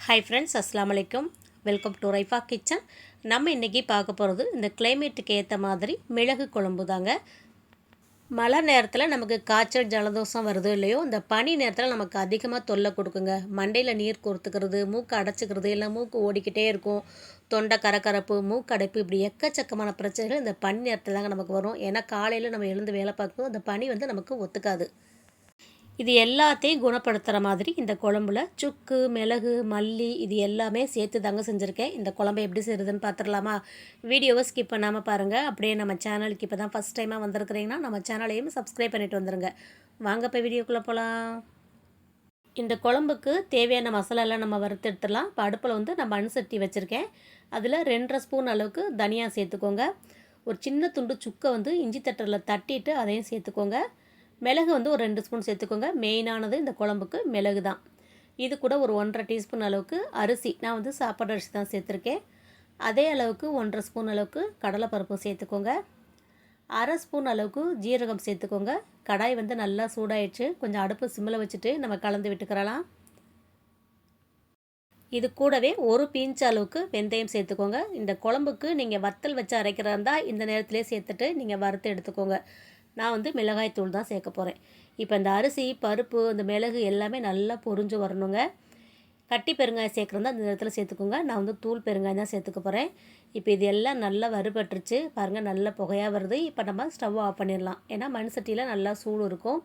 Hi friends, அஸ்ஸலாமு அலைக்கும். Welcome to Raifa kitchen. நம்ம இன்றைக்கி பார்க்க போகிறது இந்த கிளைமேட்டுக்கு ஏற்ற மாதிரி மிளகு குழம்பு தாங்க. மழை நேரத்தில் நமக்கு காய்ச்சல் ஜலதோஷம் வருது இல்லையோ, இந்த பனி நேரத்தில் நமக்கு அதிகமாக தொல்லை கொடுக்குங்க. மண்டையில் நீர் கோர்த்துக்கிறது, மூக்கு அடைச்சிக்கிறது, இல்லை மூக்கு ஓடிக்கிட்டே இருக்கும், தொண்டை கரகரப்பு, மூக்கடைப்பு, இப்படி எக்கச்சக்கமான பிரச்சனைகள் இந்த பனி நேரத்தில் தாங்க நமக்கு வரும். ஏன்னா காலையில் நம்ம எழுந்து வேலை பார்க்கும்போது அந்த பனி நமக்கு ஒத்துக்காது. இது எல்லாத்தையும் குணப்படுத்துகிற மாதிரி இந்த குழம்புல சுக்கு, மிளகு, மல்லி இது எல்லாமே சேர்த்து தாங்க செஞ்சுருக்கேன். இந்த குழம்பு எப்படி செய்கிறதுன்னு பார்த்துடலாமா? வீடியோவை ஸ்கிப் பண்ணாமல் பாருங்கள். அப்படியே நம்ம சேனலுக்கு இப்போ தான் ஃபஸ்ட் டைமாக வந்திருக்கிறீங்கன்னா நம்ம சேனலையும் சப்ஸ்கிரைப் பண்ணிவிட்டு வந்துடுங்க. வாங்க இப்போ வீடியோக்குள்ளே போகலாம். இந்த குழம்புக்கு தேவையான மசாலாலாம் நம்ம வறுத்து எடுத்துடலாம். இப்போ அடுப்பில் நான் மண் சட்டி வச்சுருக்கேன். அதில் 2.5 ஸ்பூன் அளவுக்கு தனியாக சேர்த்துக்கோங்க. ஒரு சின்ன துண்டு சுக்கை இஞ்சி தட்டரில் தட்டிட்டு அதையும் சேர்த்துக்கோங்க. மிளகு ஒரு 2 ஸ்பூன் சேர்த்துக்கோங்க. மெயினானது இந்த குழம்புக்கு மிளகு தான். இது கூட ஒரு 1.5 டீஸ்பூன் அளவுக்கு அரிசி, நான் சாப்பாடு அரிசி தான் சேர்த்துருக்கேன். அதே அளவுக்கு 1.5 ஸ்பூன் அளவுக்கு கடலைப்பருப்பு சேர்த்துக்கோங்க. 1/2 ஸ்பூன் அளவுக்கு ஜீரகம் சேர்த்துக்கோங்க. கடாய் நல்லா சூடாயிடுச்சு. கொஞ்சம் அடுப்பு சிம்மில் வச்சுட்டு நம்ம கலந்து விட்டுக்கிறலாம். இது கூடவே ஒரு பிஞ்ச் அளவுக்கு வெந்தயம் சேர்த்துக்கோங்க. இந்த குழம்புக்கு நீங்கள் வத்தல் வச்சு அரைக்கிறதா இருந்தால் இந்த நேரத்திலே சேர்த்துட்டு நீங்கள் வறுத்து எடுத்துக்கோங்க. நான் மிளகாய் தூள் தான் சேர்க்க போகிறேன். இப்போ இந்த அரிசி, பருப்பு, இந்த மிளகு எல்லாமே நல்லா பொரிஞ்சு வரணுங்க. கட்டி பெருங்காயம் சேர்க்குறதா இந்த நேரத்தில் சேர்த்துக்கோங்க. நான் தூள் பெருங்காயம் தான் சேர்த்துக்க போகிறேன். இப்போ இது எல்லாம் நல்லா வறுபட்டுருச்சு பாருங்கள், நல்ல புகையாக வருது. இப்போ நம்ம ஸ்டவ் ஆஃப் பண்ணிடலாம். ஏன்னா மண் சட்டியில் நல்லா சூடு இருக்கும்.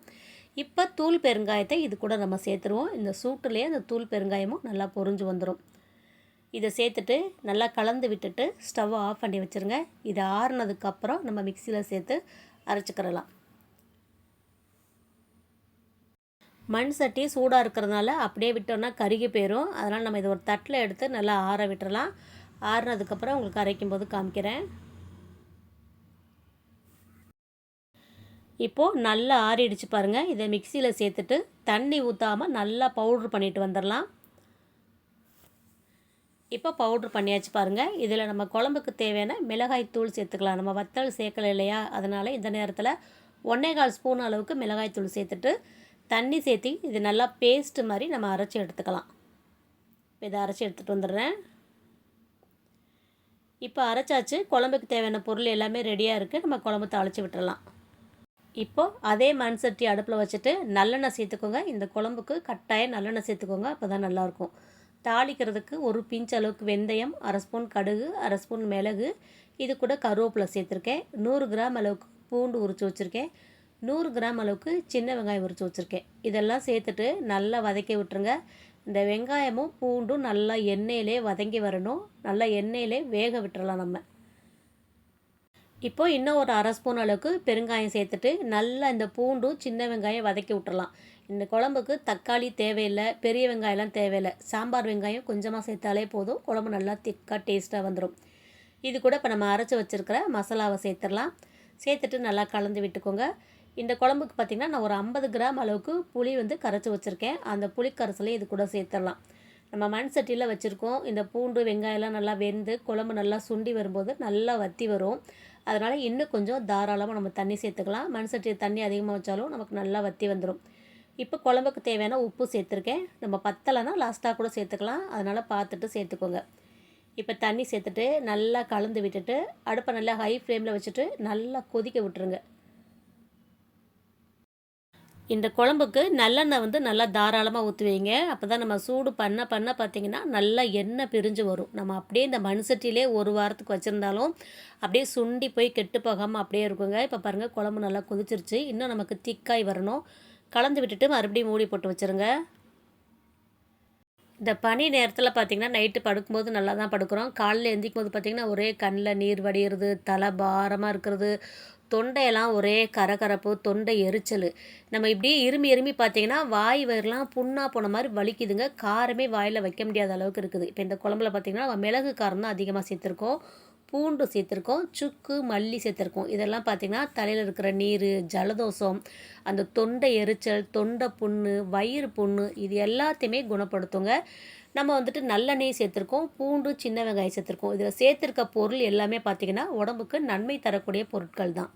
இப்போ தூள் பெருங்காயத்தை இது கூட நம்ம சேர்த்துருவோம். இந்த சூட்டுலேயே அந்த தூள் பெருங்காயமும் நல்லா பொரிஞ்சு வந்துடும். இதை சேர்த்துட்டு நல்லா கலந்து விட்டுட்டு ஸ்டவ்வை ஆஃப் பண்ணி வச்சுருங்க. இது ஆறுனதுக்கப்புறம் நம்ம மிக்சியில் சேர்த்து அரைச்சிக்கிறலாம். மண் சட்டி சூடாக இருக்கிறதுனால அப்படியே விட்டோம்னா கருகி போயிடும். அதனால் நம்ம இதை ஒரு தட்டில் எடுத்து நல்லா ஆற விட்டுறலாம். ஆறுனதுக்கப்புறம் உங்களுக்கு அரைக்கும் போது காமிக்கிறேன். இப்போது நல்லா ஆறிடுச்சு பாருங்கள். இதை மிக்சியில் சேர்த்துட்டு தண்ணி ஊற்றாமல் நல்லா பவுட்ரு பண்ணிட்டு வந்துடலாம். இப்போ பவுட்ரு பண்ணியாச்சு பாருங்கள். இதில் நம்ம குழம்புக்கு தேவையான மிளகாய் தூள் சேர்த்துக்கலாம். நம்ம வத்தல் சேர்க்கலை இல்லையா, அதனால் இந்த நேரத்தில் 1.25 ஸ்பூன் அளவுக்கு மிளகாய் தூள் சேர்த்துட்டு தண்ணி சேர்த்து இது நல்லா பேஸ்ட்டு மாதிரி நம்ம அரைச்சி எடுத்துக்கலாம். இதை அரைச்சி எடுத்துகிட்டு வந்துடுறேன். இப்போ அரைச்சாச்சு. குழம்புக்கு தேவையான பொருள் எல்லாமே ரெடியாக இருக்குது. நம்ம குழம்பு தாளித்து விட்டுடலாம். இப்போது அதே மண் சட்டி அடுப்பில் வச்சுட்டு நல்லெண்ணெய் சேர்த்துக்கோங்க. இந்த குழம்புக்கு கட்டாயம் நல்லெண்ணெய் சேர்த்துக்கோங்க, அப்போ தான் நல்லாயிருக்கும். தாளிக்கிறதுக்கு ஒரு பிஞ்ச் அளவுக்கு வெந்தயம், 1/2 ஸ்பூன் கடுகு, 1/2 ஸ்பூன் மிளகு, இது கூட கருவேப்பிலை சேர்த்துருக்கேன். 100 கிராம் அளவுக்கு பூண்டு உரித்து வச்சுருக்கேன். 100 கிராம் அளவுக்கு சின்ன வெங்காயம் உரித்து வச்சுருக்கேன். இதெல்லாம் சேர்த்துட்டு நல்லா வதக்கி விட்டுருங்க. இந்த வெங்காயமும் பூண்டும் நல்லா எண்ணெயிலே வதங்கி வரணும். நல்லா எண்ணெயிலே வேக விட்டுறலாம் நம்ம. இப்போது இன்னும் ஒரு 1/2 ஸ்பூன் அளவுக்கு பெருங்காயம் சேர்த்துட்டு நல்லா இந்த பூண்டும் சின்ன வெங்காயம் வதக்கி விட்டுறலாம். இந்த குழம்புக்கு தக்காளி தேவையில்லை, பெரிய வெங்காயம்லாம் தேவையில்லை. சாம்பார் வெங்காயம் கொஞ்சமாக சேர்த்தாலே போதும். குழம்பு நல்லா திக்காக டேஸ்ட்டாக வந்துடும். இது கூட இப்போ நம்ம அரைச்சி வச்சுருக்கிற மசாலாவை சேர்த்துடலாம். சேர்த்துட்டு நல்லா கலந்து விட்டுக்கோங்க. இந்த குழம்புக்கு பார்த்திங்கன்னா நான் ஒரு 50 கிராம் அளவுக்கு புளி கரைச்சி வச்சுருக்கேன். அந்த புளி கரைசலையும் இது கூட சேர்த்துடலாம். நம்ம மண் சட்டியில் வச்சுருக்கோம். இந்த பூண்டு வெங்காயம்லாம் நல்லா வெந்து குழம்பு நல்லா சுண்டி வரும்போது நல்லா வற்றி வரும். அதனால் இன்னும் கொஞ்சம் தாராளமாக நம்ம தண்ணி சேர்த்துக்கலாம். மண் சட்டியில் தண்ணி அதிகமாக வச்சாலும் நமக்கு நல்லா வற்றி வந்துடும். இப்போ குழம்புக்கு தேவையான உப்பு சேர்த்துருக்கேன். நம்ம பத்தலைன்னா லாஸ்ட்டாக கூட சேர்த்துக்கலாம். அதனால் பார்த்துட்டு சேர்த்துக்கோங்க. இப்போ தண்ணி சேர்த்துட்டு நல்லா கலந்து விட்டுட்டு அடுப்பை நல்லா ஹை ஃப்ளேமில் வச்சுட்டு நல்லா கொதிக்க விட்டுருங்க. இந்த குழம்புக்கு நல்லெண்ணெய் நல்லா தாராளமாக ஊற்றுவீங்க. அப்போ தான் நம்ம சூடு பண்ண பார்த்திங்கன்னா நல்லா எண்ணெய் பிரிஞ்சு வரும். நம்ம அப்படியே இந்த மண் சட்டியிலே ஒரு வாரத்துக்கு வச்சுருந்தாலும் அப்படியே சுண்டி போய் கெட்டு போகாமல் அப்படியே இருக்குங்க. இப்போ பாருங்கள், குழம்பு நல்லா கொதிச்சிருச்சு. இன்னும் நமக்கு திக்காய் வரணும். கலந்து விட்டுட்டு மறுபடியும் மூடி போட்டு வச்சுருங்க. இந்த பனி நேரத்தில் பார்த்திங்கன்னா நைட்டு படுக்கும்போது நல்லா தான் படுக்கிறோம். காலையில் எந்திரிக்கும் போது பார்த்திங்கன்னா ஒரே கண்ணில் நீர் வடிகிறது, தலை பாரமாக இருக்கிறது, தொண்டையெல்லாம் ஒரே கரகரப்பு, தொண்டை எரிச்சல். நம்ம இப்படியே இருமி பார்த்திங்கன்னா வாய் வயிறுலாம் புண்ணாக போன மாதிரி வலிக்குதுங்க. காரமே வாயில் வைக்க முடியாத அளவுக்கு இருக்குது. இப்போ இந்த குழம்புல பார்த்திங்கன்னா நம்ம மிளகு காரம் தான் அதிகமாக சேர்த்துருக்கோம், பூண்டு சேர்த்துருக்கோம், சுக்கு, மல்லி சேர்த்துருக்கோம். இதெல்லாம் பார்த்திங்கன்னா தலையில் இருக்கிற நீர், ஜலதோஷம், அந்த தொண்டை எரிச்சல், தொண்டை புண்ணு, வயிறு புண்ணு இது எல்லாத்தையுமே குணப்படுத்துங்க. நம்ம நல்லெண்ணெய் சேர்த்துருக்கோம், பூண்டு, சின்ன வெங்காயம் சேர்த்துருக்கோம். இதில் சேர்த்துருக்க பொருள் எல்லாமே பார்த்திங்கன்னா உடம்புக்கு நன்மை தரக்கூடிய பொருட்கள் தான்.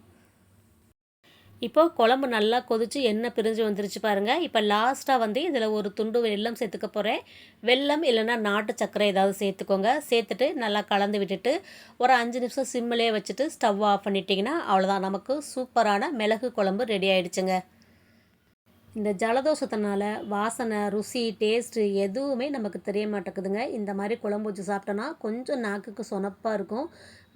இப்போது குழம்பு நல்லா கொதித்து எண்ணெய் பிரிஞ்சு வந்துருச்சு பாருங்கள். இப்போ லாஸ்ட்டாக வந்து இதில் ஒரு துண்டு வெல்லம் சேர்த்துக்க போகிறேன். வெல்லம் இல்லைன்னா நாட்டு சர்க்கரை ஏதாவது சேர்த்துக்கோங்க. சேர்த்துட்டு நல்லா கலந்து விட்டுட்டு ஒரு 5 நிமிஷம் சிம்மிலே வச்சுட்டு ஸ்டவ் ஆஃப் பண்ணிட்டிங்கன்னா அவ்வளோதான், நமக்கு சூப்பரான மிளகு குழம்பு ரெடி ஆகிடுச்சுங்க. இந்த ஜலதோஷத்தினால வாசனை, ருசி, டேஸ்ட்டு எதுவுமே நமக்கு தெரிய மாட்டேங்குதுங்க. இந்த மாதிரி குழம்பு வச்சு சாப்பிட்டோன்னா கொஞ்சம் நாக்குக்கு சொனப்பாக இருக்கும்.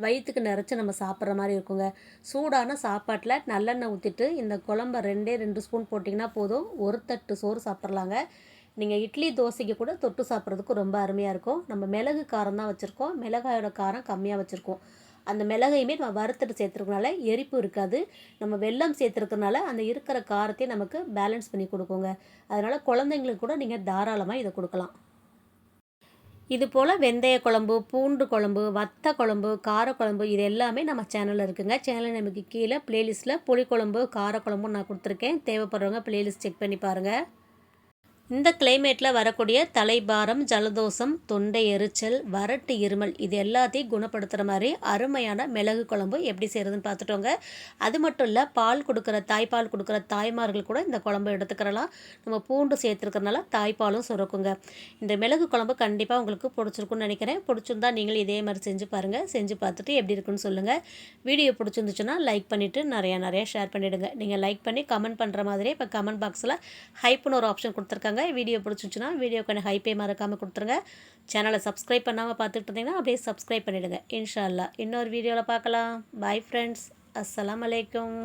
வயிற்றுக்கு நிறச்சி நம்ம சாப்பிட்ற மாதிரி இருக்குங்க. சூடான சாப்பாட்டில் நல்லெண்ணெய் ஊற்றிட்டு இந்த குழம்ப 2 ஸ்பூன் போட்டிங்கன்னா போதும், ஒரு தட்டு சோறு சாப்பிட்றலாங்க. நீங்கள் இட்லி, தோசைக்கு கூட தொட்டு சாப்பிட்றதுக்கு ரொம்ப அருமையாக இருக்கும். நம்ம மிளகு காரம் தான் வச்சுருக்கோம். மிளகாயோட காரம் கம்மியாக வச்சுருக்கோம். அந்த மிளகையுமே நம்ம வறுத்துட்டு சேர்த்துருக்கனால எரிப்பு இருக்காது. நம்ம வெல்லம் சேர்த்துருக்கனால அந்த இருக்கிற காரத்தையும் நமக்கு பேலன்ஸ் பண்ணி கொடுக்குங்க. அதனால் குழந்தைங்களுக்கு கூட நீங்கள் தாராளமாக இதை கொடுக்கலாம். இது போல் வெந்தய குழம்பு, பூண்டு குழம்பு, வத்த குழம்பு, காரக்குழம்பு இது எல்லாமே நம்ம சேனலில் இருக்குங்க. சேனல் நமக்கு கீழே ப்ளேலிஸ்ட்டில் புளிக்குழம்பு, காரக்குழம்பும் நான் கொடுத்துருக்கேன். தேவைப்படுறவங்க ப்ளேலிஸ்ட் செக் பண்ணி பாருங்கள். இந்த கிளைமேட்டில் வரக்கூடிய தலைபாரம், ஜலதோஷம், தொண்டை எரிச்சல், வறட்டு இருமல் இது எல்லாத்தையும் குணப்படுத்துகிற மாதிரி அருமையான மிளகு குழம்பு எப்படி செய்கிறதுன்னு பார்த்துட்டோங்க. அது மட்டும் இல்லை, தாய்ப்பால் கொடுக்குற தாய்மார்கள் கூட இந்த குழம்பு எடுத்துக்கிறலாம். நம்ம பூண்டு சேர்த்துருக்கறனால தாய்ப்பாலும் சுரக்குங்க. இந்த மிளகு குழம்பு கண்டிப்பாக உங்களுக்கு பிடிச்சிருக்குன்னு நினைக்கிறேன். பிடிச்சிருந்தா நீங்களும் இதே மாதிரி செஞ்சு பாருங்கள். செஞ்சு பார்த்துட்டு எப்படி இருக்குன்னு சொல்லுங்கள். வீடியோ பிடிச்சிருந்துச்சுன்னா லைக் பண்ணிவிட்டு நிறையா ஷேர் பண்ணிவிடுங்க. நீங்கள் லைக் பண்ணி கமெண்ட் பண்ணுற மாதிரியே இப்போ கமெண்ட் பாக்ஸில் ஹைப்புன்னு ஒரு ஆப்ஷன் கொடுத்துருக்காங்க. வீடியோ பிடிச்சிச்சுன்னா வீடியோக்கான ஹைப்பே மறக்காமல் கொடுத்துருங்க. சேனலை சப்ஸ்கிரைப் பண்ணாமல் பார்த்துட்டு இருந்தீங்கன்னா அப்படியே சப்ஸ்கிரைப் பண்ணிவிடுங்க. இன்ஷா அல்லாஹ் இன்னொரு வீடியோவில் பார்க்கலாம். Bye friends. அஸ்ஸலாமு அலைக்கும்.